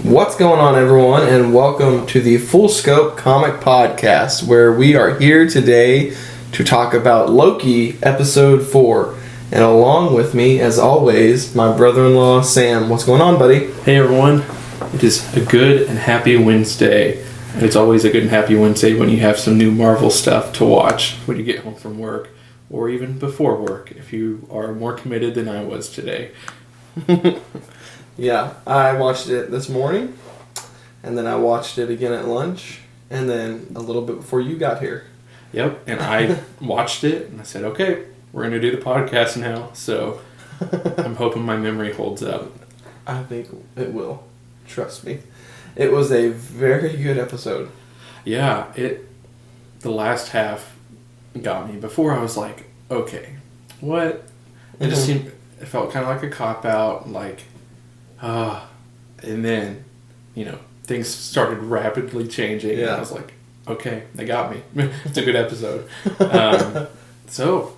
What's going on, everyone, and welcome to the Full Scope Comic Podcast, where we are here today to talk about Loki Episode 4. And along with me, as always, my brother-in-law, Sam. What's going on, buddy? Hey, everyone. It is a good and happy Wednesday. And it's always a good and happy Wednesday when you have some new Marvel stuff to watch when you get home from work, or even before work, if you are more committed than I was today. Yeah, I watched it this morning, and then I watched it again at lunch, and then a little bit before you got here. Yep, and I watched it, and I said, okay, we're going to do the podcast now, so I'm hoping my memory holds up. I think it will. Trust me. It was a very good episode. Yeah, the last half got me. Before I was like, okay, what? It just seemed, it felt kind of like a cop-out, like, and then, things started rapidly changing. Yeah. And I was like, okay, they got me. It's a good episode. So,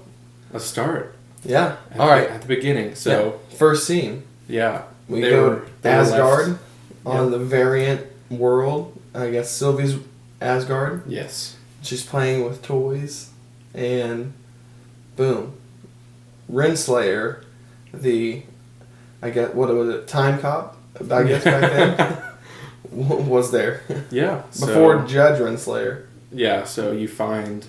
let's start. Yeah. All right. At the beginning. So, first scene. Yeah. We go to Asgard on Yep. the variant world. I guess Sylvie's Asgard. Yes. She's playing with toys, and boom, Renslayer, what was it, time cop? I guess back then was there. Yeah. Before Judge Renslayer. Yeah. So you find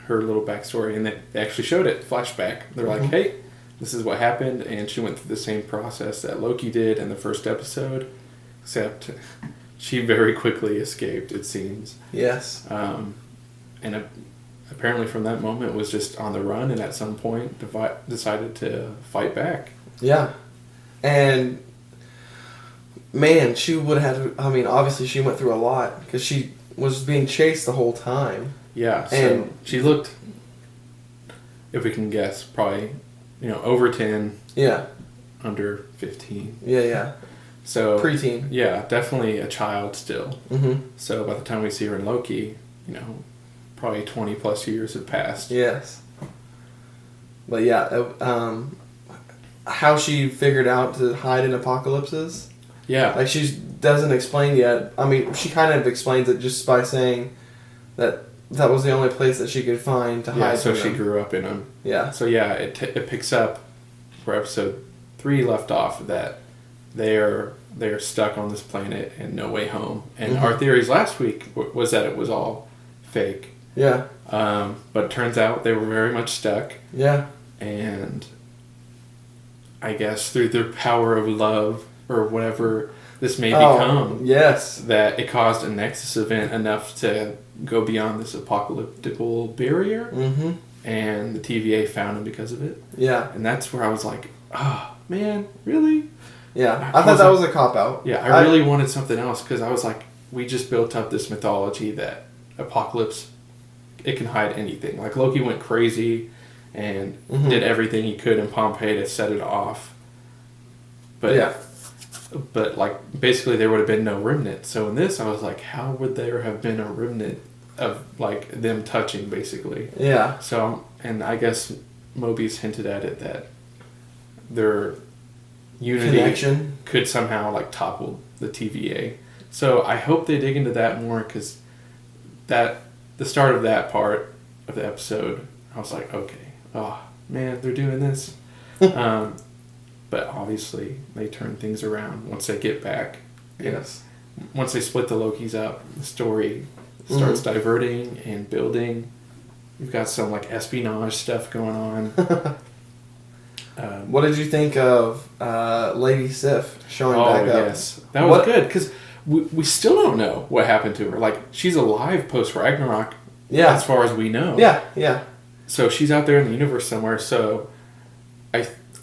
her little backstory, and they actually showed it flashback. They're like, hey, this is what happened, and she went through the same process that Loki did in the first episode, except she very quickly escaped, it seems. Yes. And apparently from that moment was just on the run, and at some point decided to fight back. Yeah. And man, she would have, obviously she went through a lot because she was being chased the whole time. Yeah, so and she looked, if we can guess, probably, over 10. Yeah. Under 15. Yeah. So preteen. Yeah, definitely a child still. Mm-hmm. So by the time we see her in Loki, probably 20 plus years have passed. Yes. But yeah, how she figured out to hide in apocalypses. Yeah. Like, she doesn't explain yet. She kind of explains it just by saying that was the only place that she could find to hide. Yeah, so from she them. grew up in them. Yeah. So yeah, it picks up where episode 3 left off, that they are stuck on this planet and no way home. And our theories last week was that it was all fake. Yeah. But it turns out they were very much stuck. Yeah. And I guess through the power of love or whatever this may become, yes, that it caused a Nexus event enough to go beyond this apocalyptical barrier. Mm-hmm. And the TVA found him because of it. Yeah. And that's where I was like, oh, man, really? Yeah. I thought that was a cop-out. Yeah, I really wanted something else, because I was like, we just built up this mythology that Apocalypse, it can hide anything. Like, Loki went crazy and did everything he could in Pompeii to set it off. But like, basically there would have been no remnant. So in this, I was like, how would there have been a remnant of, like, them touching, basically? Yeah. So, and I guess Mobius hinted at it, that their unity connection could somehow, like, topple the TVA. So I hope they dig into that more, because the start of that part of the episode, I was like, okay, oh man, they're doing this. But obviously they turn things around once they get back. Yes. Once they split the Lokis up, the story starts diverting and building. We've got some, like, espionage stuff going on. What did you think of Lady Sif showing back up? Oh, yes. That was good, because we still don't know what happened to her. Like, she's alive post-Ragnarok, as far as we know. Yeah. So she's out there in the universe somewhere, so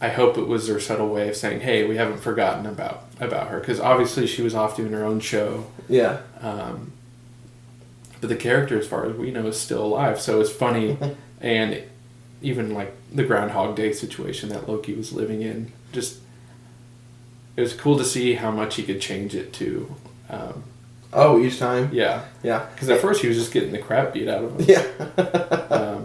I hope it was their subtle way of saying, hey, we haven't forgotten about her, because obviously she was off doing her own show. Yeah. But the character, as far as we know, is still alive, so it's funny. And even, like, the Groundhog Day situation that Loki was living in, just, it was cool to see how much he could change it to. Each time? Yeah. Yeah. Because at first he was just getting the crap beat out of him. Yeah.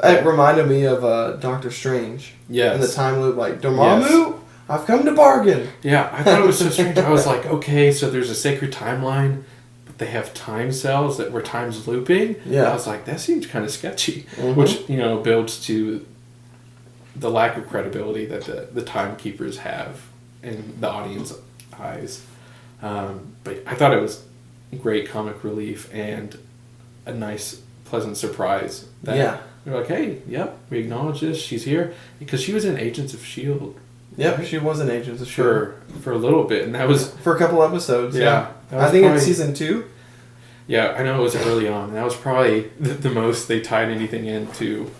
It reminded me of Doctor Strange. Yes. In the time loop, like, Dormammu, I've come to bargain. Yeah, I thought it was so strange. I was like, okay, so there's a sacred timeline, but they have time cells where time's looping. Yeah. I was like, that seems kind of sketchy, Mm-hmm. which, builds to the lack of credibility that the timekeepers have in the audience eyes. But I thought it was great comic relief and a nice, pleasant surprise. That they're like, hey, yep, we acknowledge this. She's here. Because she was in Agents of S.H.I.E.L.D. Yep, she was in Agents of S.H.I.E.L.D. For a little bit. And that was... For a couple episodes, yeah. I think it's season 2. Yeah, I know it was early on. And that was probably the most they tied anything into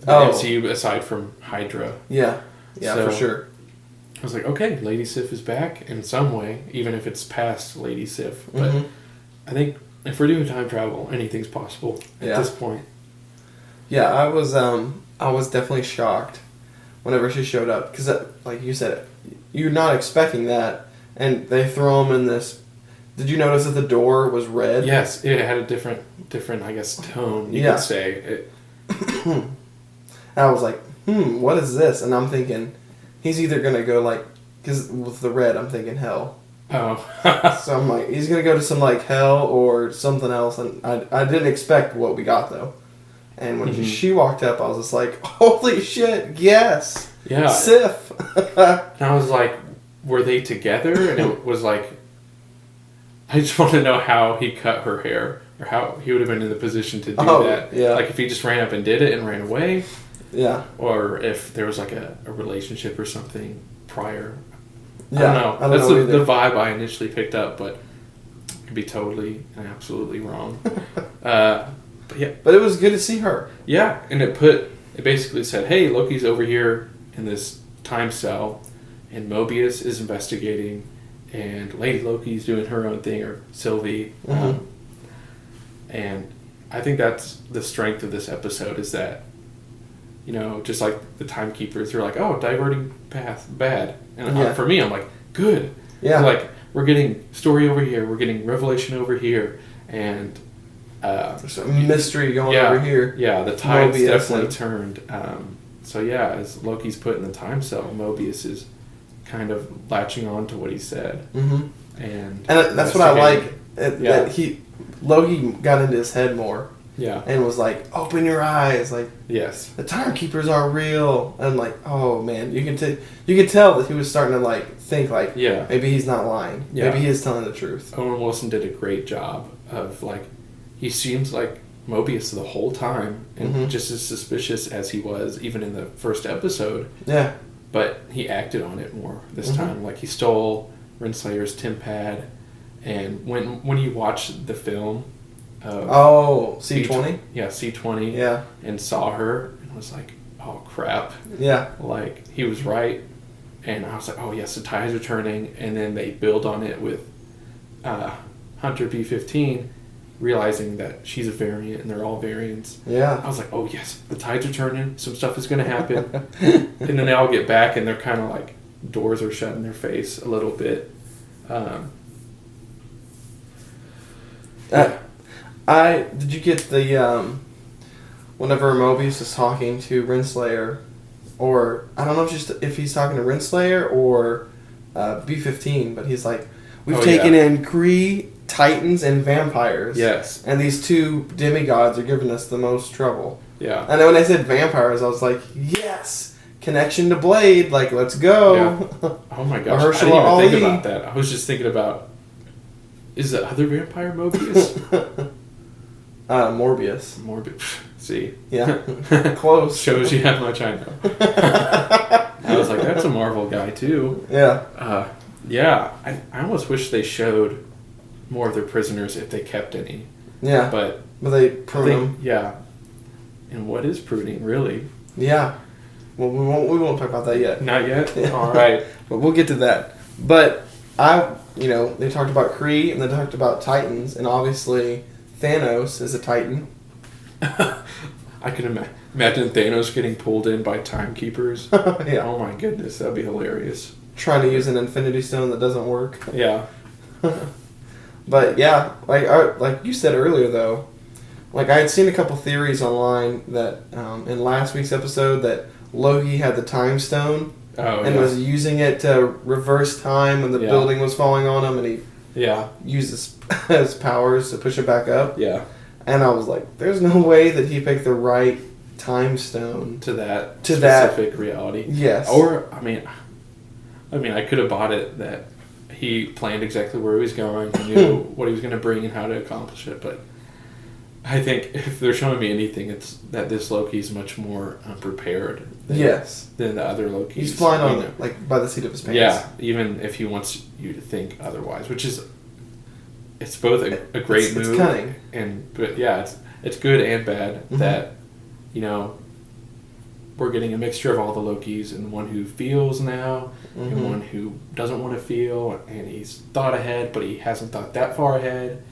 the MCU aside from Hydra. Yeah, So, for sure. I was like, okay, Lady Sif is back in some way, even if it's past Lady Sif. But I think if we're doing time travel, anything's possible at this point. Yeah, I was definitely shocked whenever she showed up because, like you said, you're not expecting that, and they throw them in this. Did you notice that the door was red? Yes, it had a different, I guess, tone. You could say. I was like, what is this? And I'm thinking, he's either gonna go like, because with the red, I'm thinking hell. Oh. So I'm like, he's gonna go to some like hell or something else, and I didn't expect what we got though. And when she walked up, I was just like, holy shit, yes! Yeah. Sif! And I was like, were they together? And it was like, I just want to know how he cut her hair, or how he would have been in the position to do that. Yeah. Like if he just ran up and did it and ran away. Yeah. Or if there was like a relationship or something prior. Yeah. I don't know. That's the vibe I initially picked up, but it could be totally and absolutely wrong. But yeah. But it was good to see her. Yeah, and it basically said, hey, Loki's over here in this time cell, and Mobius is investigating, and Lady Loki's doing her own thing, or Sylvie. And I think that's the strength of this episode, is that, just like the timekeepers, they're like, oh, diverting path, bad. And for me, I'm like, good. Yeah. Like, we're getting story over here, we're getting revelation over here, and... there's a mystery going over here. Yeah, the tide's Mobius definitely turned. So yeah, as Loki's put in the time cell, Mobius is kind of latching on to what he said. And that's what I like. That Loki got into his head more. Yeah. And was like, open your eyes. Like, yes, the timekeepers are real. And like, oh man, you can tell that he was starting to like think like, maybe he's not lying. Yeah. Maybe he is telling the truth. Owen Wilson did a great job of like, he seems like Mobius the whole time, and just as suspicious as he was even in the first episode. Yeah. But he acted on it more this time. Like, he stole Renslayer's TemPad, and when you watch the film of C20? C20. Yeah. And saw her and was like, oh crap. Yeah. Like, he was right. And I was like, oh yes, the tides are turning. And then they build on it with Hunter B-15, realizing that she's a variant and they're all variants. Yeah. I was like, oh yes, the tides are turning, some stuff is going to happen. And then they all get back and they're kind of like, doors are shut in their face a little bit. Did you get the whenever Mobius is talking to Renslayer, or I don't know if he's talking to Renslayer or B-15, but he's like, we've taken in Kree, Titans, and vampires. Yes. And these two demigods are giving us the most trouble. Yeah. And then when I said vampires, I was like, yes! Connection to Blade, like, let's go! Yeah. Oh my gosh, I didn't even think about that. I was just thinking about, is the other vampire Mobius? Morbius. See? Yeah. Close. Shows you how much I know. I was like, that's a Marvel guy too. Yeah. Yeah. I almost wish they showed more of their prisoners if they kept any. Yeah. But they prune them. Yeah. And what is pruning, really? Yeah. Well, we won't talk about that yet. Not yet? Yeah. All right. But we'll get to that. But they talked about Kree and they talked about Titans, and obviously Thanos is a Titan. I can imagine Thanos getting pulled in by timekeepers. Yeah. Oh my goodness, that'd be hilarious. Trying to use an Infinity Stone that doesn't work. Yeah. But yeah, like you said earlier though, like I had seen a couple theories online that in last week's episode that Loki had the Time Stone, and was using it to reverse time when the building was falling on him, and he used his powers to push it back up. Yeah. And I was like, there's no way that he picked the right time stone to that specific reality. Yes. Or, I mean, I could have bought it that he planned exactly where he was going, he knew what he was going to bring and how to accomplish it, but I think if they're showing me anything, it's that this Loki is much more unprepared than the other Lokis. He's flying on like by the seat of his pants. Yeah, even if he wants you to think otherwise, which is it's both a great move. It's cunning. But it's good and bad that, we're getting a mixture of all the Lokis, and one who feels now and one who doesn't want to feel, and he's thought ahead but he hasn't thought that far ahead.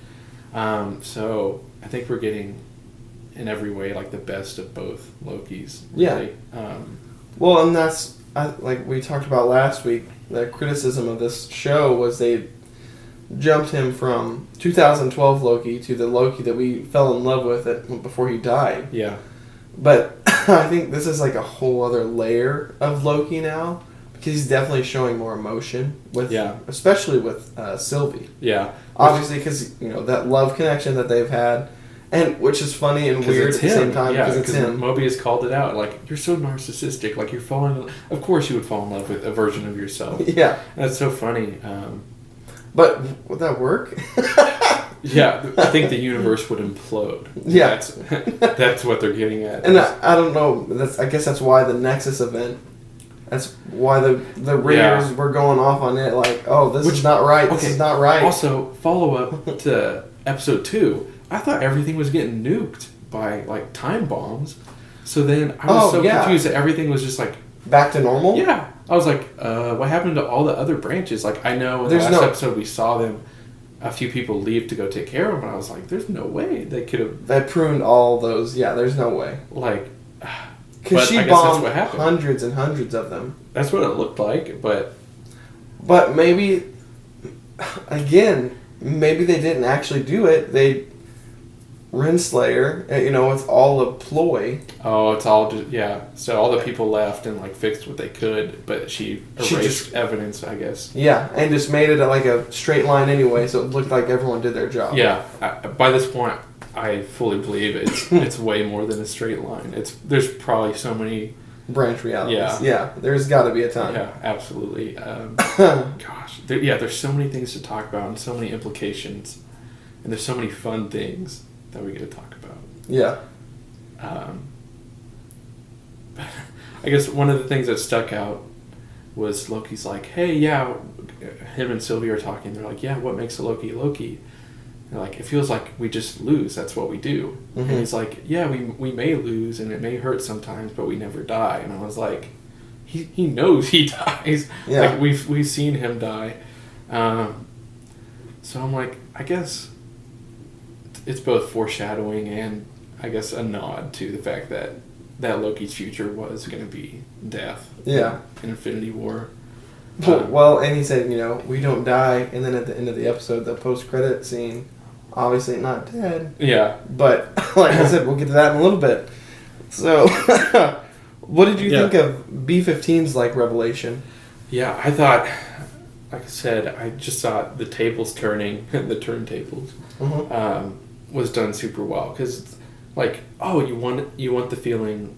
So I think we're getting in every way like the best of both Lokis. Really. Yeah. Well, and that's like we talked about last week. The criticism of this show was they jumped him from 2012 Loki to the Loki that we fell in love with before he died. Yeah. But I think this is like a whole other layer of Loki now, because he's definitely showing more emotion with, especially with Sylvie. Yeah. Obviously, because that love connection that they've had, and which is funny and weird at the same time because it's him. Mobius called it out, like, you're so narcissistic, like you're falling. Of course, you would fall in love with a version of yourself. Yeah, and that's so funny. But would that work? Yeah, I think the universe would implode. Yeah, that's what they're getting at. And I don't know. I guess that's why the Nexus event. That's why the readers were going off on it, like, oh, this is not right. This is not right. Also, follow up to episode 2. I thought everything was getting nuked by like time bombs. So then I was confused that everything was just like back to normal. Yeah, I was like, what happened to all the other branches? Like, I know in the last episode we saw them. A few people leave to go take care of them, and I was like, there's no way they could have... They pruned all those. Yeah, there's no way. Like... Because she bombed hundreds and hundreds of them. That's what it looked like, but... But maybe... Again, maybe they didn't actually do it. They... Renslayer, it's all a ploy. Oh, it's all just... Yeah. So all the people left and, like, fixed what they could, but she erased evidence, I guess. Yeah, and just made it like a straight line anyway, so it looked like everyone did their job. Yeah. By this point, I fully believe it's way more than a straight line. There's probably so many... branch realities. Yeah, there's got to be a ton. Yeah, absolutely. Gosh. There's so many things to talk about and so many implications, and there's so many fun things that we get to talk about. Yeah. I guess one of the things that stuck out was Loki's like, hey, yeah, him and Sylvie are talking. They're like, yeah, what makes a Loki Loki? They're like, it feels like we just lose. That's what we do. And he's like, yeah, we may lose and it may hurt sometimes, but we never die. And I was like, he knows he dies. Yeah. Like, we've seen him die. So I'm like, I guess it's both foreshadowing and I guess a nod to the fact that Loki's future was going to be death. Yeah. In Infinity War. Well, and he said, we don't die, and then at the end of the episode, the post-credit scene, obviously not dead. Yeah. But, like I said, we'll get to that in a little bit. So, what did you think of B-15's, revelation? Yeah, I thought, like I said, I just thought the tables turning, the turntables, was done super well. Because, you want the feeling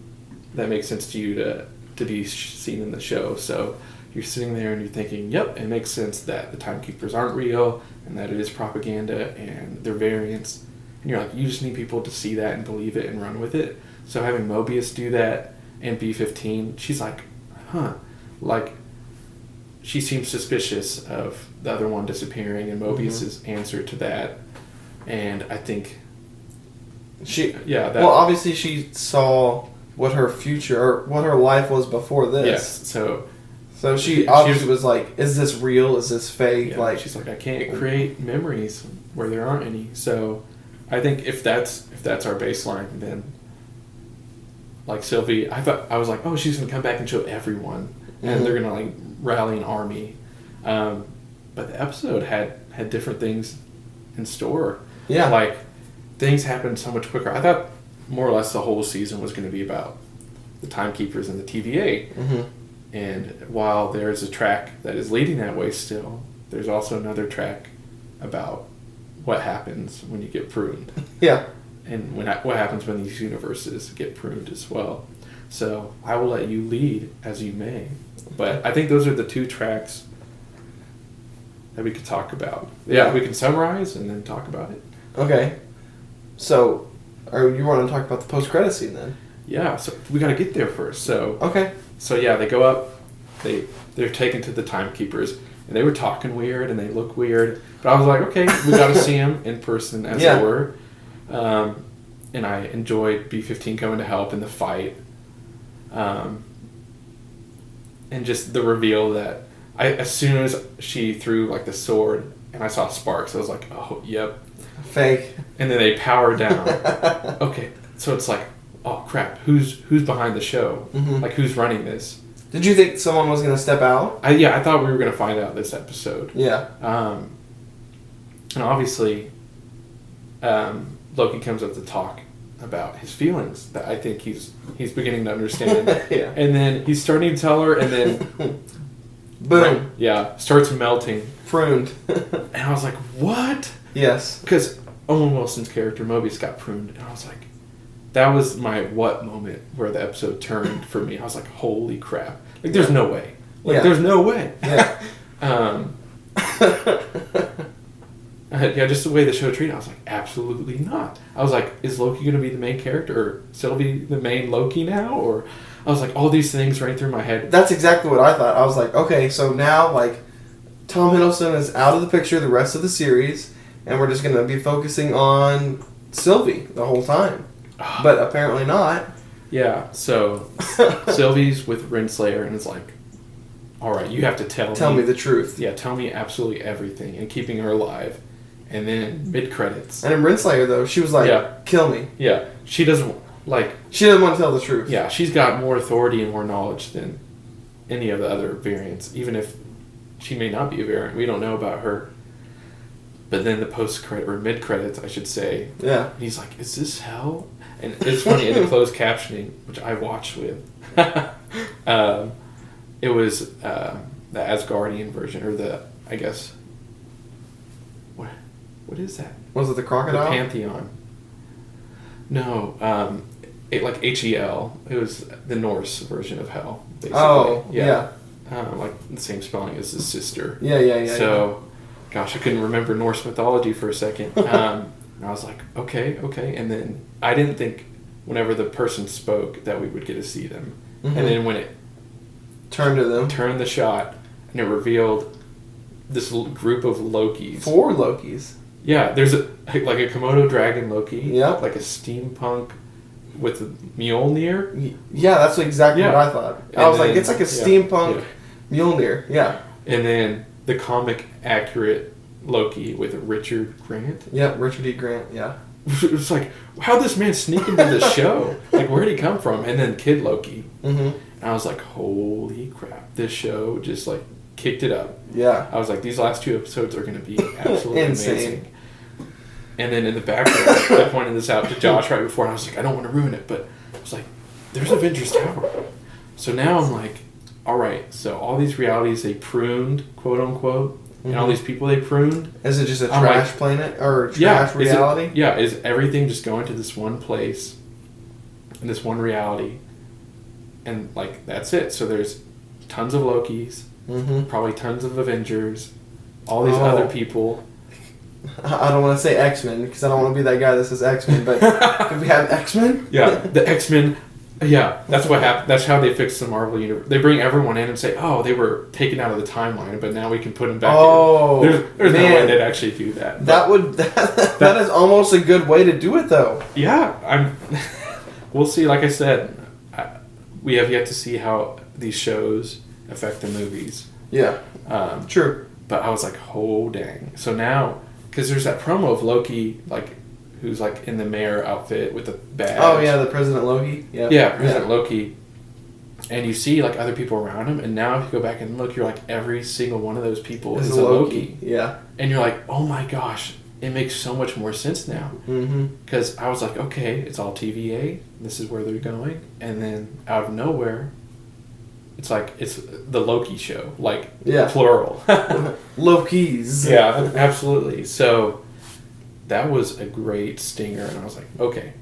that makes sense to you to be seen in the show. So you're sitting there and you're thinking, yep, it makes sense that the timekeepers aren't real and that it is propaganda and they're variants. And you're like, you just need people to see that and believe it and run with it. So having Mobius do that and B-15, she's like, huh. She seems suspicious of the other one disappearing and Mobius's answer to that. And I think... Well, obviously she saw what her future, or what her life was before this. Yes, So she obviously was like, is this real? Is this fake? Yeah, she's like, I can't create memories where there aren't any. So I think if that's our baseline, then Sylvie, I was like, oh, she's gonna come back and show everyone, and they're gonna rally an army. But the episode had different things in store. Yeah, things happened so much quicker. I thought more or less the whole season was going to be about the timekeepers and the TVA. And while there's a track that is leading that way still, there's also another track about what happens when you get pruned. Yeah. And what happens when these universes get pruned as well. So I will let you lead as you may. But I think those are the two tracks that we could talk about. Yeah, we can summarize and then talk about it. Okay. So, you want to talk about the post-credit scene then? Yeah, so we got to get there first. So okay. So yeah, they go up. They're taken to the timekeepers, and they were talking weird and they look weird. But I was like, okay, we got to see them in person as it were. And I enjoyed B-15 coming to help in the fight. And just the reveal that as soon as she threw like the sword and I saw sparks, I was like, oh, yep. Fake. And then they power down. Okay, so it's like, oh crap, who's behind the show? Mm-hmm. Like, who's running this? Did you think someone was going to step out? I thought we were going to find out this episode. Yeah. And obviously, Loki comes up to talk about his feelings that I think he's beginning to understand. Yeah. And then he's starting to tell her, and then boom. Yeah, starts melting. Pruned. And I was like, what? Yes. Because Owen Wilson's character Mobius got pruned, and I was like, that was my what moment where the episode turned for me. I was like, holy crap. Like, there's no way. Like, there's no way. Yeah. Yeah, just the way the show treated, I was like, absolutely not. I was like, is Loki going to be the main character, or Sylvie the main Loki now? Or I was like, all these things running through my head. That's exactly what I thought. I was like, okay, so now, like, Tom Hiddleston is out of the picture the rest of the series, and we're just going to be focusing on Sylvie the whole time. But apparently not. Yeah, so Sylvie's with Renslayer, and it's like, all right, you have to tell me the truth. Yeah, tell me absolutely everything, and keeping her alive. And then mid-credits. And in Renslayer, though, she was like, kill me. Yeah, she doesn't, she doesn't want to tell the truth. Yeah, she's got more authority and more knowledge than any of the other variants, even if she may not be a variant. We don't know about her. But then the post-credit, or mid-credits, I should say. Yeah. He's like, is this hell? And it's funny, in the closed captioning, which I watched with, it was the Asgardian version, or the, I guess, what is that? Was it the crocodile? The Pantheon. No, like HEL. It was the Norse version of hell, basically. Oh, yeah. Like the same spelling as his sister. Yeah. So, gosh, I couldn't remember Norse mythology for a second. And I was like, okay. And then I didn't think whenever the person spoke that we would get to see them. Mm-hmm. And then when it turned the shot, and it revealed this group of Lokis. 4 Lokis. Yeah, there's a Komodo dragon Loki. Yep. Like a steampunk with a Mjolnir. Yeah, that's exactly what I thought. I was like, it's like a steampunk Mjolnir. Yeah. And then the comic accurate Loki with Richard Grant. Yep, Richard E. Grant, yeah. It's like, how'd this man sneak into the show? Like, where'd he come from? And then Kid Loki. Mm-hmm. And I was like, holy crap, this show just like kicked it up. Yeah. I was like, these last 2 episodes are going to be absolutely insane. amazing. And then in the background, I pointed this out to Josh right before, and I was like, I don't want to ruin it, but I was like, there's Avengers Tower. So now I'm like, all right, so all these realities they pruned, quote unquote, and all these people they pruned. Is it just a trash planet or trash reality? Is everything just going to this one place and this one reality? And like, that's it. So there's tons of Lokis, probably tons of Avengers, all these other people. I don't want to say X-Men because I don't want to be that guy that says X-Men, but could we have X-Men? Yeah, the X-Men. Yeah, that's what happened. That's how they fix the Marvel universe. They bring everyone in and say, "Oh, they were taken out of the timeline, but now we can put them back." In. There's no way they'd actually do that. That is almost a good way to do it, though. Yeah, we'll see. Like I said, we have yet to see how these shows affect the movies. Yeah, true. But I was like, oh dang! So now. Because there's that promo of Loki, who's in the mayor outfit with the badge. Oh yeah, the President Loki. Yeah, President Loki. And you see other people around him, and now if you go back and look, you're like, every single one of those people is a Loki. Yeah. And you're like, oh my gosh, it makes so much more sense now. Because I was like, okay, it's all TVA. This is where they're going, and then out of nowhere, it's like it's the Loki show, like Yeah. plural. Loki's. Yeah, absolutely. So that was a great stinger, and I was like, okay,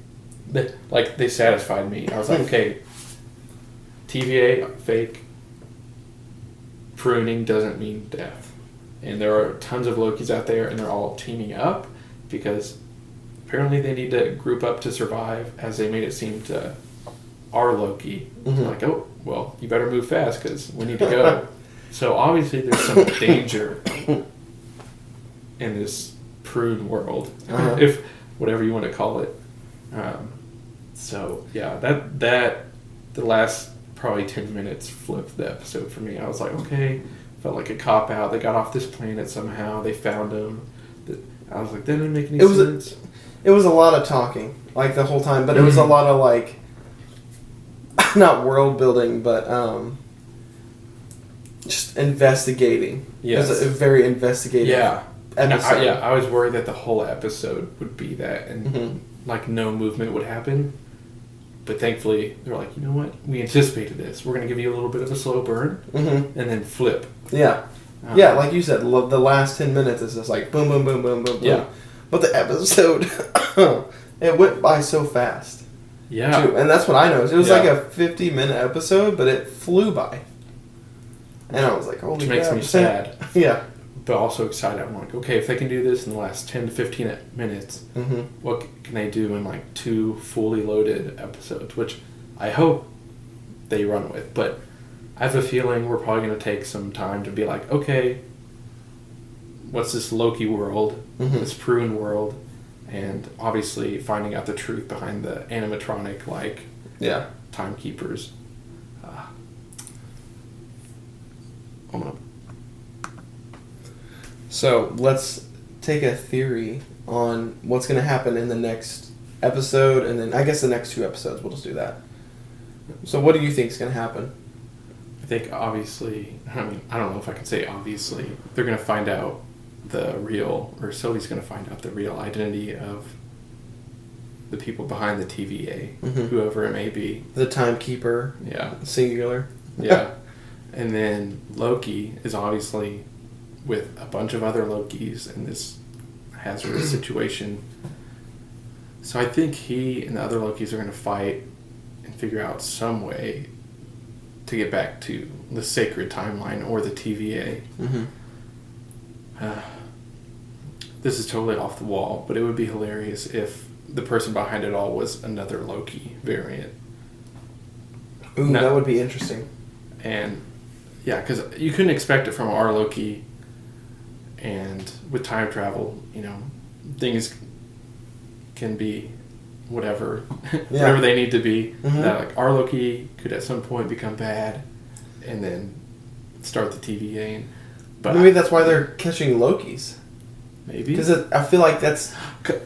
they satisfied me. I was like, okay, TVA fake. Pruning doesn't mean death, and there are tons of Lokis out there, and they're all teaming up because apparently they need to group up to survive, as they made it seem to our Loki. Mm-hmm. Like, oh, well, you better move fast because we need to go. So obviously there's some danger in this prune world, if whatever you want to call it. So yeah, that the last probably 10 minutes flipped the episode for me. I was like, okay, felt like a cop out. They got off this planet somehow. They found him. I was like, that didn't make any sense. It was a lot of talking, like the whole time, but it was a lot of like, not world building, but just investigating. Yes. It was a very investigative episode. I was worried that the whole episode would be that, and like no movement would happen. But thankfully, they're like, you know what? We anticipated this. We're going to give you a little bit of a slow burn, and then flip. Yeah. Yeah, like you said, the last 10 minutes is just like boom, boom, boom, boom, boom, boom. Yeah. But the episode, it went by so fast. Yeah. Too. And that's what I noticed. It was like a 50-minute episode, but it flew by. And I was like, holy Which makes me sad. Yeah. But also excited. I'm like, okay, if they can do this in the last 10 to 15 minutes, what can they do in like 2 fully loaded episodes? Which I hope they run with. But I have a feeling we're probably going to take some time to be like, okay, what's this Loki world, this prune world, and obviously finding out the truth behind the animatronic, like, timekeepers. So let's take a theory on what's going to happen in the next episode, and then I guess the next 2 episodes. We'll just do that. So what do you think is going to happen? I think obviously, I mean, I don't know if I can say obviously, they're going to find out the real, or Sylvie's going to find out the real identity of the people behind the TVA, whoever it may be. The timekeeper. Yeah. Singular. Yeah. And then Loki is obviously with a bunch of other Lokis in this hazardous situation. So I think he and the other Lokis are going to fight and figure out some way to get back to the sacred timeline or the TVA. This is totally off the wall, but it would be hilarious if the person behind it all was another Loki variant. Ooh, that would be interesting. And yeah, because you couldn't expect it from our Loki. And with time travel, you know, things can be whatever they need to be. That, like, our Loki could at some point become bad and then start the TVA. But maybe that's why they're catching Lokis. Maybe. Because I feel like that's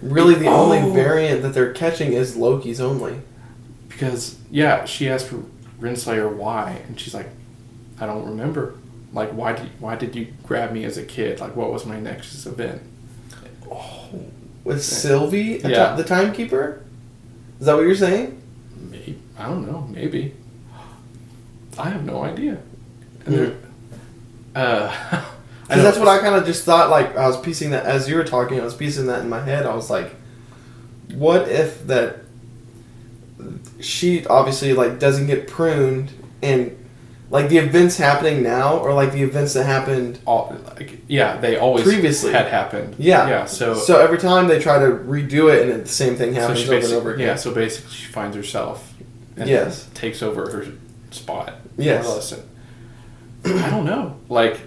really the only variant that they're catching is Loki's only. Because, she asked Renslayer why, and she's like, I don't remember. Like, why did you grab me as a kid? Like, what was my Nexus event? Oh, with Sylvie, the timekeeper? Is that what you're saying? Maybe. I don't know. Maybe. I have no idea. Because that's what I kind of just thought. Like, I was piecing that as you were talking. I was piecing that in my head. I was like, what if that she obviously like doesn't get pruned and. Like the events happening now, or like the events that happened... they always previously had happened. Yeah. So every time they try to redo it, and the same thing happens over and over again. Yeah, so basically she finds herself and takes over her spot. Yes. I don't know. Like,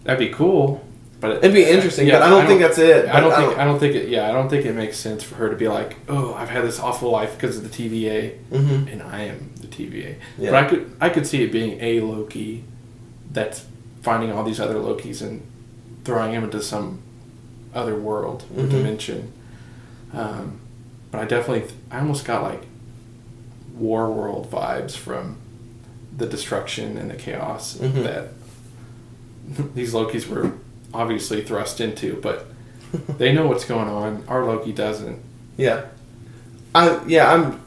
that'd be cool, but... It'd be interesting, but I don't think that's it. I don't think it makes sense for her to be like, oh, I've had this awful life because of the TVA, and I am the TVA. Yeah. But I could see it being a Loki that's finding all these other Lokis and throwing him into some other world or dimension. But I almost got like War World vibes from the destruction and the chaos that these Lokis were obviously thrust into, but they know what's going on. Our Loki doesn't. Yeah. I'm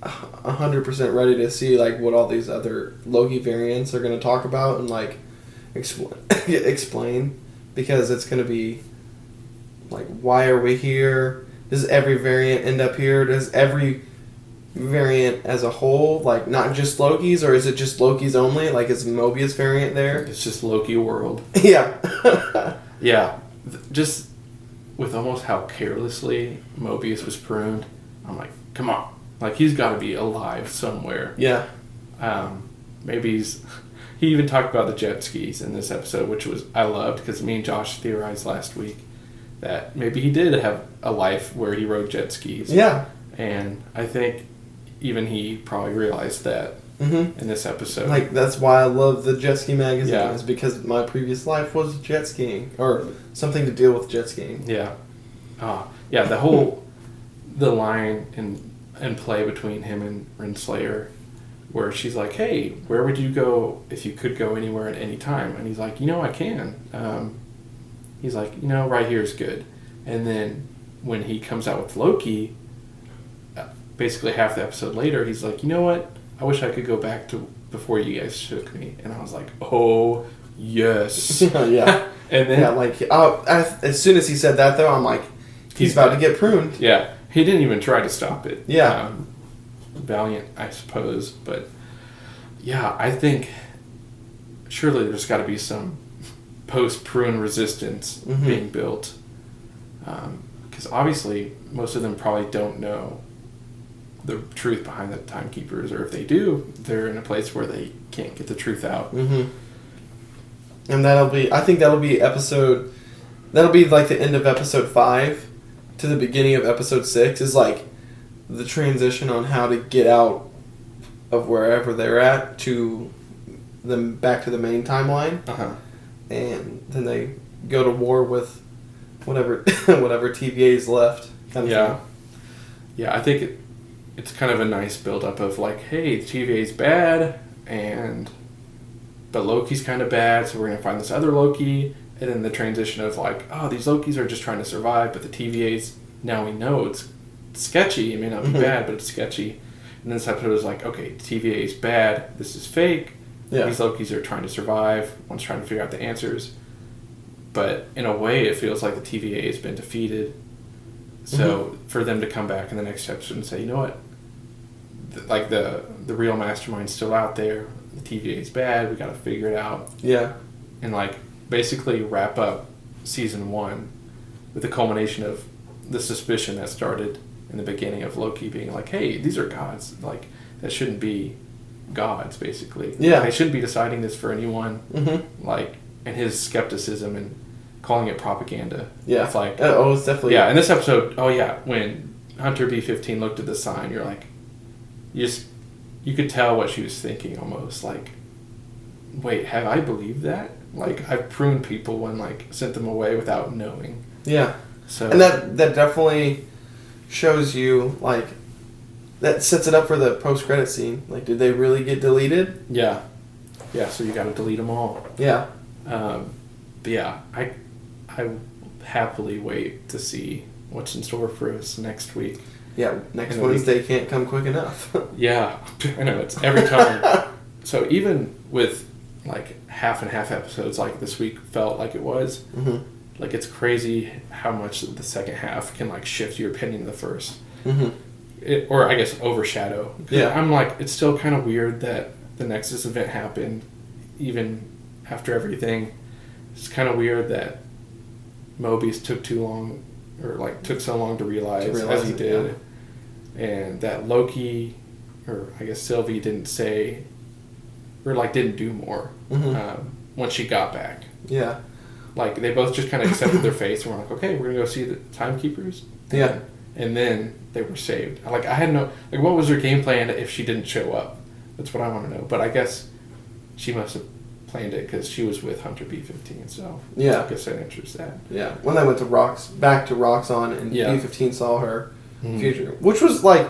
100% ready to see like what all these other Loki variants are going to talk about and like explain, because it's going to be like, why are we here? Does every variant end up here? Does every variant as a whole, like not just Loki's, or is it just Loki's only? Like, is Mobius variant there? It's just Loki world. Yeah. Yeah, just with almost how carelessly Mobius was pruned, I'm like, come on. Like, he's got to be alive somewhere. Yeah. Maybe he even talked about the jet skis in this episode, which I loved, because me and Josh theorized last week that maybe he did have a life where he rode jet skis. Yeah. And I think even he probably realized that in this episode. Like, that's why I love the jet ski magazine, Yeah. is because my previous life was jet skiing, or something to deal with jet skiing. Yeah. Yeah, the line and play between him and Renslayer, where she's like, hey, where would you go if you could go anywhere at any time? And he's like, I can. He's like, right here is good. And then when he comes out with Loki, basically half the episode later, he's like, you know what? I wish I could go back to before you guys shook me. And I was like, oh, yes. Yeah. And then, as soon as he said that, though, I'm like, he's about to get pruned. Yeah. He didn't even try to stop it. Yeah. Valiant, I suppose. But, yeah, I think surely there's got to be some post-prune resistance being built. Because obviously most of them probably don't know the truth behind the timekeepers, or if they do, they're in a place where they can't get the truth out. And I think that'll be like the end of episode 5 to the beginning of episode 6, is like the transition on how to get out of wherever they're at to them back to the main timeline. And then they go to war with whatever TVA's left. Kind of thing. Yeah, I think it's kind of a nice build-up of like, hey, the TVA's bad, but Loki's kind of bad, so we're going to find this other Loki, and then the transition of like, oh, these Lokis are just trying to survive, but the TVA's, now we know it's sketchy. It may not be bad, but it's sketchy. And then this episode is like, okay, TVA's bad, this is fake. Yeah. These Lokis are trying to survive, one's trying to figure out the answers. But in a way, it feels like the TVA has been defeated. So for them to come back in the next episode and say, you know what, like the real mastermind's still out there, the TVA is bad, we got to figure it out. Yeah. And like basically wrap up season 1 with the culmination of the suspicion that started in the beginning of Loki being like, hey, these are gods, like that shouldn't be gods, basically. Yeah. They shouldn't be deciding this for anyone. Like, and his skepticism and calling it propaganda. Yeah. It's like, it's definitely. Yeah, in this episode, when Hunter B-15 looked at the sign, you're like, you could tell what she was thinking almost. Like, wait, have I believed that? Like, I've pruned people and like sent them away without knowing. Yeah. So. And that definitely shows you, like, that sets it up for the post-credit scene. Like, did they really get deleted? Yeah. Yeah, so you got to delete them all. Yeah. But yeah, I happily wait to see what's in store for us next week. Yeah, next Wednesday can't come quick enough. Yeah, I know, it's every time. So even with like half and half episodes, like this week felt like it was, like it's crazy how much the second half can like shift your opinion of the first. Or I guess overshadow. Yeah. I'm like, it's still kind of weird that the Nexus event happened even after everything. It's kind of weird that Mobius took too long, or like took so long to realize as he did. Yeah. And that Loki, or I guess Sylvie didn't say, or like didn't do more once she got back. Yeah. Like they both just kind of accepted their fate and were like, okay, we're going to go see the timekeepers. Yeah. And then they were saved. Like I had no, like what was their game plan if she didn't show up? That's what I want to know. But I guess she must have planned it because she was with Hunter B-15, so yeah, I guess that answers that. Yeah, when they went to back to Roxxon, and B-15 saw her future, which was like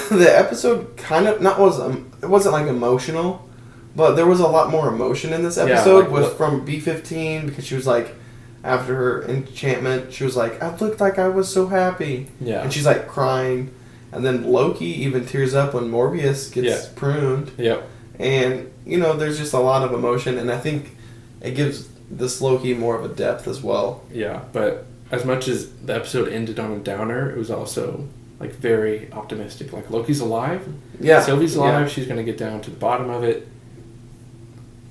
the episode kind of it wasn't like emotional, but there was a lot more emotion in this episode from B-15 because she was like, after her enchantment, she was like, I looked like I was so happy, and she's like crying, And then Loki even tears up when Morbius gets pruned. Yep. And, there's just a lot of emotion, and I think it gives this Loki more of a depth as well. Yeah, but as much as the episode ended on a downer, it was also, very optimistic. Loki's alive. Yeah. Sylvie's alive. Yeah. She's going to get down to the bottom of it.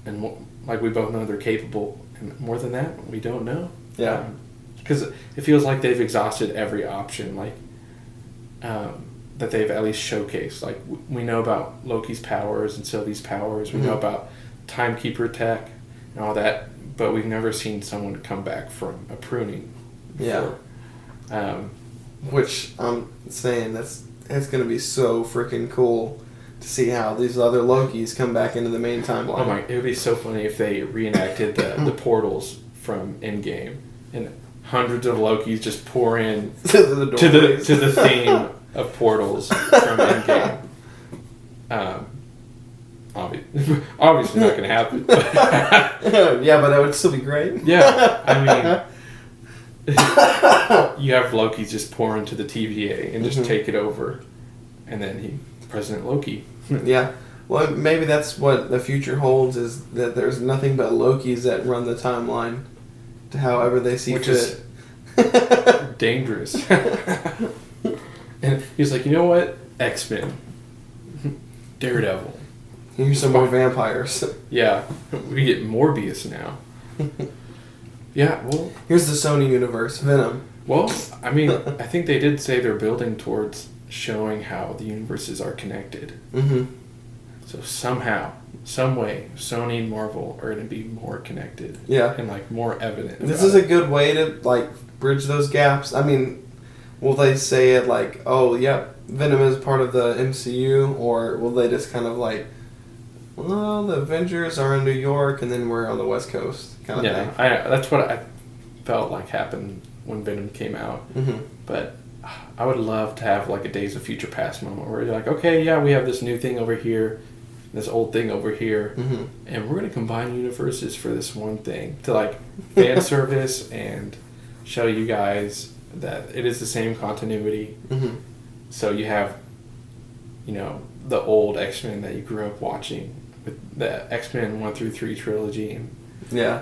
And, we both know they're capable. And more than that, we don't know. Yeah. Because it feels like they've exhausted every option, that they've at least showcased. We know about Loki's powers and Sylvie's powers. We know about Timekeeper tech and all that, but we've never seen someone come back from a pruning before. Yeah. Which I'm saying it's going to be so freaking cool to see how these other Lokis come back into the main timeline. Oh my! It would be so funny if they reenacted the portals from Endgame and hundreds of Lokis just pour in to the theme of portals from Endgame. Obviously not going to happen. But yeah, but that would still be great. Yeah, I mean, you have Loki just pour into the TVA and just take it over, and then President Loki. Yeah. Well, maybe that's what the future holds, is that there's nothing but Lokis that run the timeline to however they see Which fit. Is dangerous. And he's like, you know what? X-Men. Daredevil. Here's some more vampires. Yeah. We get Morbius now. Yeah, well... Here's the Sony universe, Venom. Well, I mean, I think they did say they're building towards showing how the universes are connected. Mm-hmm. So somehow, some way, Sony and Marvel are going to be more connected. Yeah. And, more evident. This is a good way to, bridge those gaps. I mean, will they say it oh, yep, Venom is part of the MCU, or will they just kind of well, the Avengers are in New York and then we're on the West Coast kind of thing? Yeah, that's what I felt happened when Venom came out. Mm-hmm. But I would love to have a Days of Future Past moment where you're okay, yeah, we have this new thing over here, this old thing over here, and we're going to combine universes for this one thing to fan service and show you guys that it is the same continuity. Mm-hmm. So you have, the old X-Men that you grew up watching with the X-Men 1 through 3 trilogy and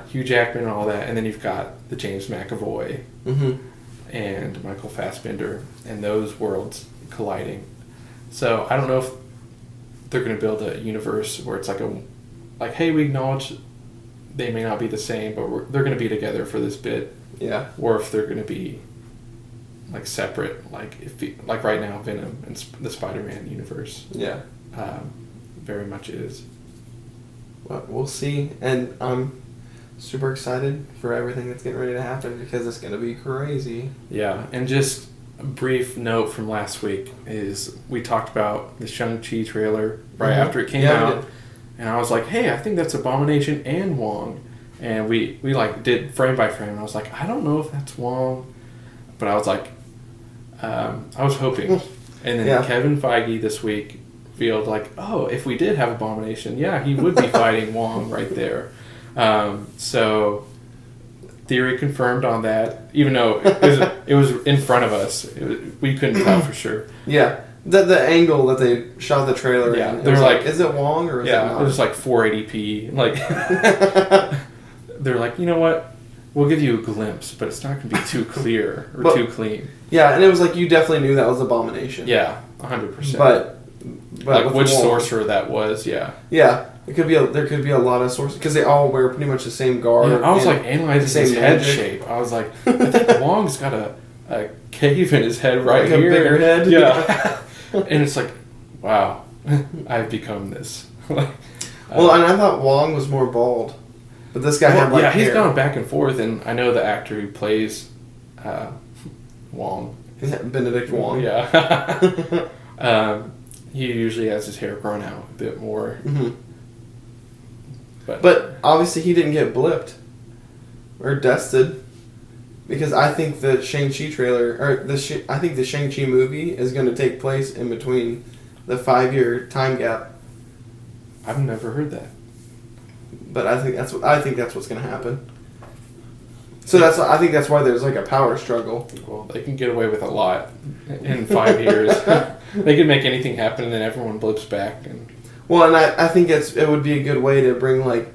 Hugh Jackman and all that, and then you've got the James McAvoy and Michael Fassbender and those worlds colliding. So I don't know if they're going to build a universe where it's hey, we acknowledge they may not be the same, but they're going to be together for this bit. Yeah. Or if they're going to be separate, if right now Venom and the Spider-Man universe. Yeah. Very much is. Well, we'll see, and I'm super excited for everything that's getting ready to happen because it's going to be crazy. Yeah, and just a brief note from last week is we talked about the Shang-Chi trailer right after it came out, and I was hey, I think that's Abomination and Wong, and we did frame by frame, and I was I don't know if that's Wong, but I was I was hoping, and then Kevin Feige this week revealed oh, if we did have Abomination, yeah, he would be fighting Wong right there. So theory confirmed on that, even though it was in front of us. We couldn't tell for sure. Yeah. The angle that they shot the trailer in. They're is it Wong or is it not? It was 480p. They're you know what? We'll give you a glimpse, but it's not going to be too clear or too clean. Yeah, and it was you definitely knew that was Abomination. Yeah, 100%. But which sorcerer that was, yeah. Yeah, there could be a lot of sorcerers because they all wear pretty much the same garb. Yeah, I was analyzing his head shape. I was I think Wong's got a cave in his head right here. A bigger head. Yeah. And it's wow, I've become this. Well, and I thought Wong was more bald, but this guy had yeah, he's hair. gone back and forth, and I know the actor who plays Wong. Benedict Wong. Yeah. He usually has his hair grown out a bit more. Mm-hmm. But obviously he didn't get blipped or dusted because I think the Shang-Chi trailer, or I think the Shang-Chi movie is going to take place in between the 5-year time gap. I've never heard that. But I think that's what's going to happen. So I think that's why there's like a power struggle. Well, they can get away with a lot in 5 years. They can make anything happen, and then everyone blips back. Well, and I think it would be a good way to bring like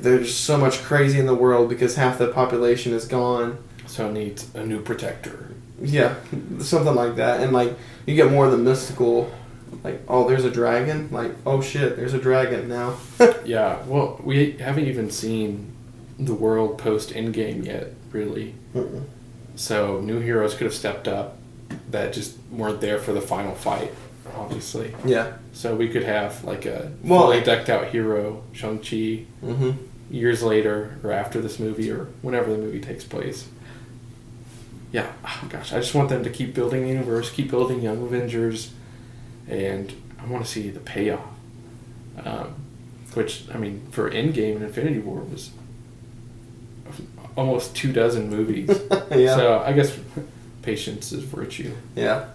there's so much crazy in the world because half the population is gone. So it needs a new protector. Yeah, something like that, and like you get more of the mystical. Like, oh, there's a dragon. Like, oh shit, there's a dragon now. Yeah, well, we haven't even seen the world post Endgame yet, really. Mm-mm. So new heroes could have stepped up that just weren't there for the final fight, obviously. Yeah. So we could have like a Well, fully decked out hero, Shang-Chi, Mm-hmm. years later or after this movie or whenever the movie takes place. Yeah, oh gosh, I just want them to keep building the universe, keep building Young Avengers, and I want to see the payoff. Which, I mean, for Endgame and Infinity War was almost 24 movies. Yeah. So I guess patience is virtue. Yeah.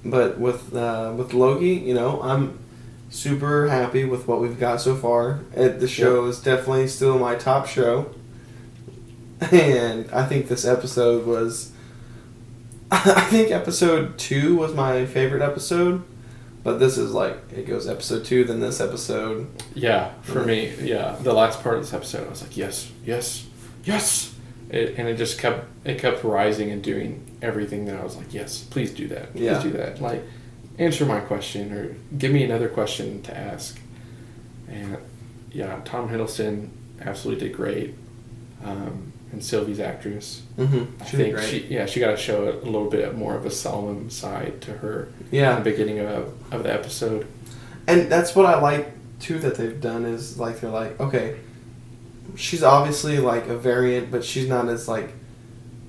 But with Loki, you know, I'm super happy with what we've got so far. The show is definitely still my top show. And I think this episode was... I think episode 2 was my favorite episode. But this is like, it goes episode 2, then this episode. Yeah, for me, yeah. The last part of this episode, I was like, yes, yes, yes! And it just kept rising and doing everything that I was like, yes, please do that. Please do that. Like, answer my question or give me another question to ask. And yeah, Tom Hiddleston absolutely did great. And Sylvie's actress. Mm-hmm. I think she got to show a little bit more of a solemn side to her. Yeah. In the beginning of the episode. And that's what I like too that they've done is like they're like, okay, she's obviously like a variant, but she's not as like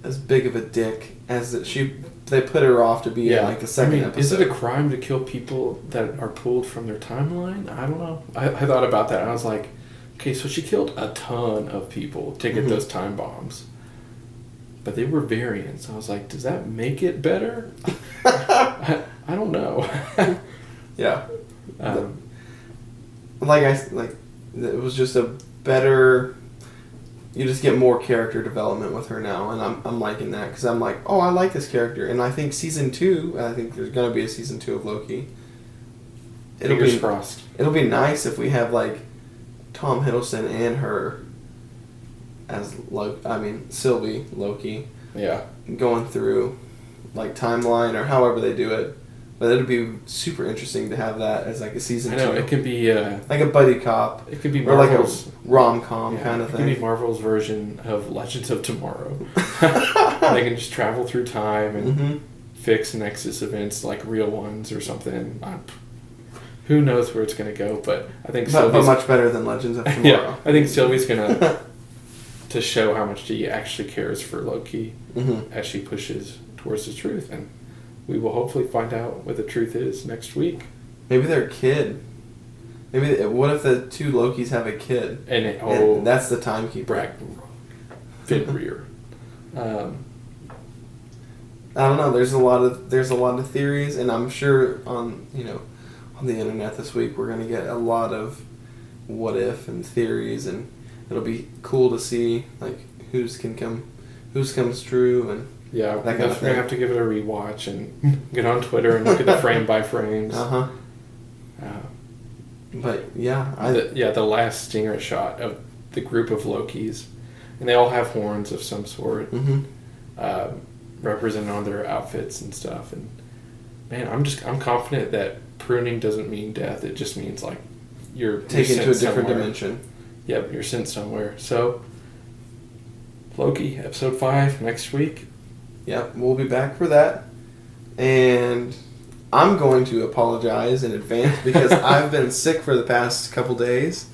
as big of a dick as they put her off to be in like the second episode. Is it a crime to kill people that are pulled from their timeline? I don't know. I thought about that and I was like, okay, so she killed a ton of people to get those time bombs. But they were variants. I was like, does that make it better? I don't know. Yeah. It was just a better... You just get more character development with her now, and I'm liking that, because I'm like, oh, I like this character. And I think season 2, I think there's going to be a season 2 of Loki. Fingers crossed. It'll be nice if we have, like, Tom Hiddleston and her as Sylvie, Loki. Yeah. Going through, like, timeline or however they do it. But it'd be super interesting to have that as like a season 2. I know, it could be... like a buddy cop. It could be Marvel's... Or like a rom-com kind of thing. It could be Marvel's version of Legends of Tomorrow. They can just travel through time and fix Nexus events like real ones or something. Who knows where it's going to go, but I think Sylvie's... But much better than Legends of Tomorrow. Yeah, I think Sylvie's going to show how much she actually cares for Loki as she pushes towards the truth. And we will hopefully find out what the truth is next week. Maybe they're a kid. What if the two Lokis have a kid? And that's the timekeeper. Fenrir. I don't know. There's a lot of theories, and I'm sure on the internet this week we're gonna get a lot of what if and theories, and it'll be cool to see like who's comes true and. Yeah, we're going to have to give it a rewatch and get on Twitter and look at the frame by frames. But yeah, the last stinger shot of the group of Lokis, and they all have horns of some sort, represented on their outfits and stuff. And man, I'm confident that pruning doesn't mean death. It just means like you're taken to a different dimension. Yep, you're sent somewhere. So Loki, episode 5 next week. Yep, we'll be back for that. And I'm going to apologize in advance because I've been sick for the past couple days.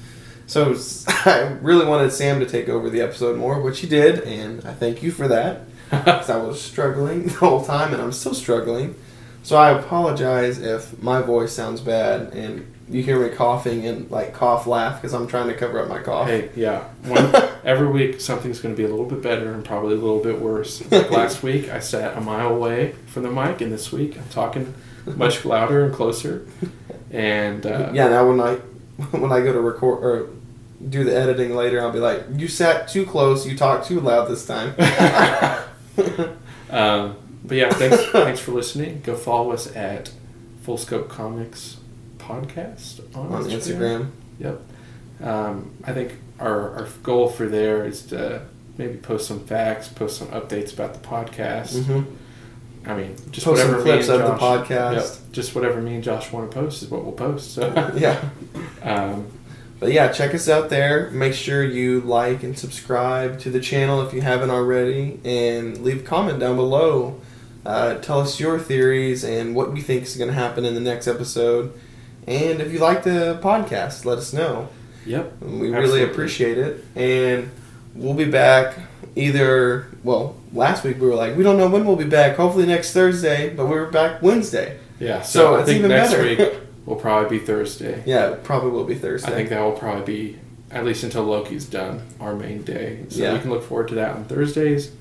So I really wanted Sam to take over the episode more, which he did, and I thank you for that. Because I was struggling the whole time, and I'm still struggling. So I apologize if my voice sounds bad, and you hear me coughing and like cough laugh because I'm trying to cover up my cough. Hey, yeah. Every week something's going to be a little bit better and probably a little bit worse. Like last week I sat a mile away from the mic, and this week I'm talking much louder and closer. And now when I go to record or do the editing later, I'll be like, you sat too close, you talked too loud this time. But yeah, thanks for listening. Go follow us at Full Scope Comics Podcast on Instagram. Yep. I think our goal for there is to maybe post some facts, post some updates about the podcast. Mm-hmm. I mean, just post whatever some clips me and of Josh, the podcast. Yep, just whatever me and Josh want to post is what we'll post. So yeah. But yeah, check us out there. Make sure you like and subscribe to the channel if you haven't already, and leave a comment down below. Tell us your theories and what you think is going to happen in the next episode. And if you like the podcast, let us know. Yep. We really appreciate it. And we'll be back last week we were like, we don't know when we'll be back. Hopefully next Thursday, but we were back Wednesday. Yeah, so I think even next better. week will probably be Thursday. Yeah, it probably will be Thursday. I think that will probably be, at least until Loki's done, our main day. So we can look forward to that on Thursdays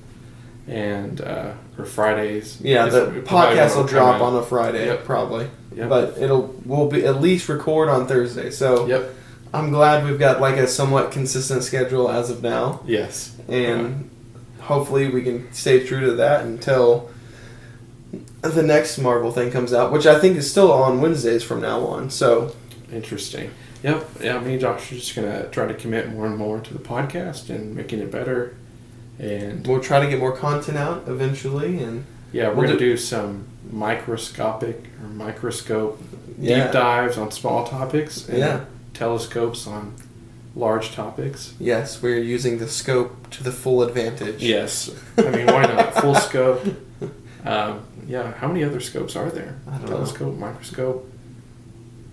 and or Fridays. Yeah, the podcast will drop on a Friday, probably. Yep. But we'll be at least record on Thursday. So yep. I'm glad we've got like a somewhat consistent schedule as of now. Yes. And hopefully we can stay true to that until the next Marvel thing comes out, which I think is still on Wednesdays from now on. So interesting. Yep. Yeah, me and Josh are just going to try to commit more and more to the podcast and making it better. And we'll try to get more content out eventually. And yeah, we're going to do some microscope deep dives on small topics and telescopes on large topics. Yes, we're using the scope to the full advantage. Yes. I mean, why not? Full scope. Yeah, how many other scopes are there? I don't Telescope, know. microscope.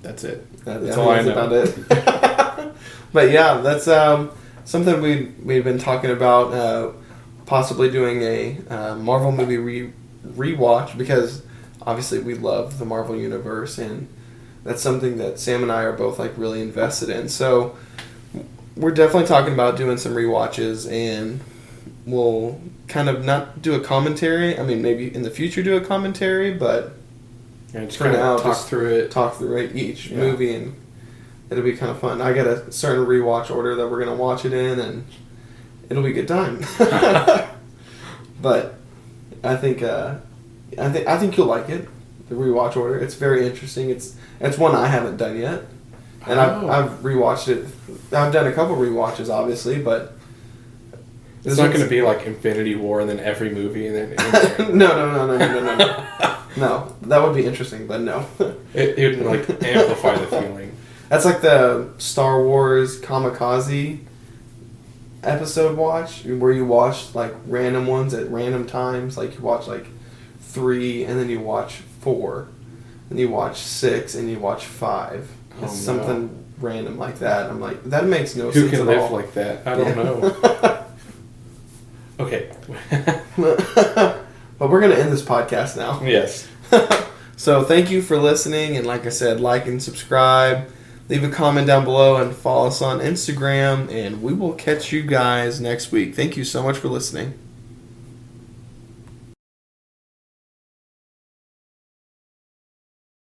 That's it. That's all I know. About it. But yeah, that's something we've been talking about, possibly doing a Marvel movie rewatch, because obviously we love the Marvel universe, and that's something that Sam and I are both like really invested in. So we're definitely talking about doing some rewatches, and we'll kind of not do a commentary. I mean, maybe in the future do a commentary, but just for now, talk through it each movie, and it'll be kind of fun. I got a certain rewatch order that we're gonna watch it in, and it'll be a good time. But I think you'll like it. The rewatch order, it's very interesting. It's one I haven't done yet, and I've rewatched it. I've done a couple rewatches, obviously, but it's not going to be like Infinity War and then every movie and then no. No, that would be interesting, but no. It would like amplify the feeling. That's like the Star Wars Kamikaze episode watch, where you watch like random ones at random times. Like you watch like 3, and then you watch 4, and you watch 6, and you watch 5. It's something random like that. I'm like, that makes no sense at all. Who can live like that? I don't know. Okay. But we're going to end this podcast now. Yes. So thank you for listening, and like I said, like and subscribe. Leave a comment down below and follow us on Instagram, and we will catch you guys next week. Thank you so much for listening.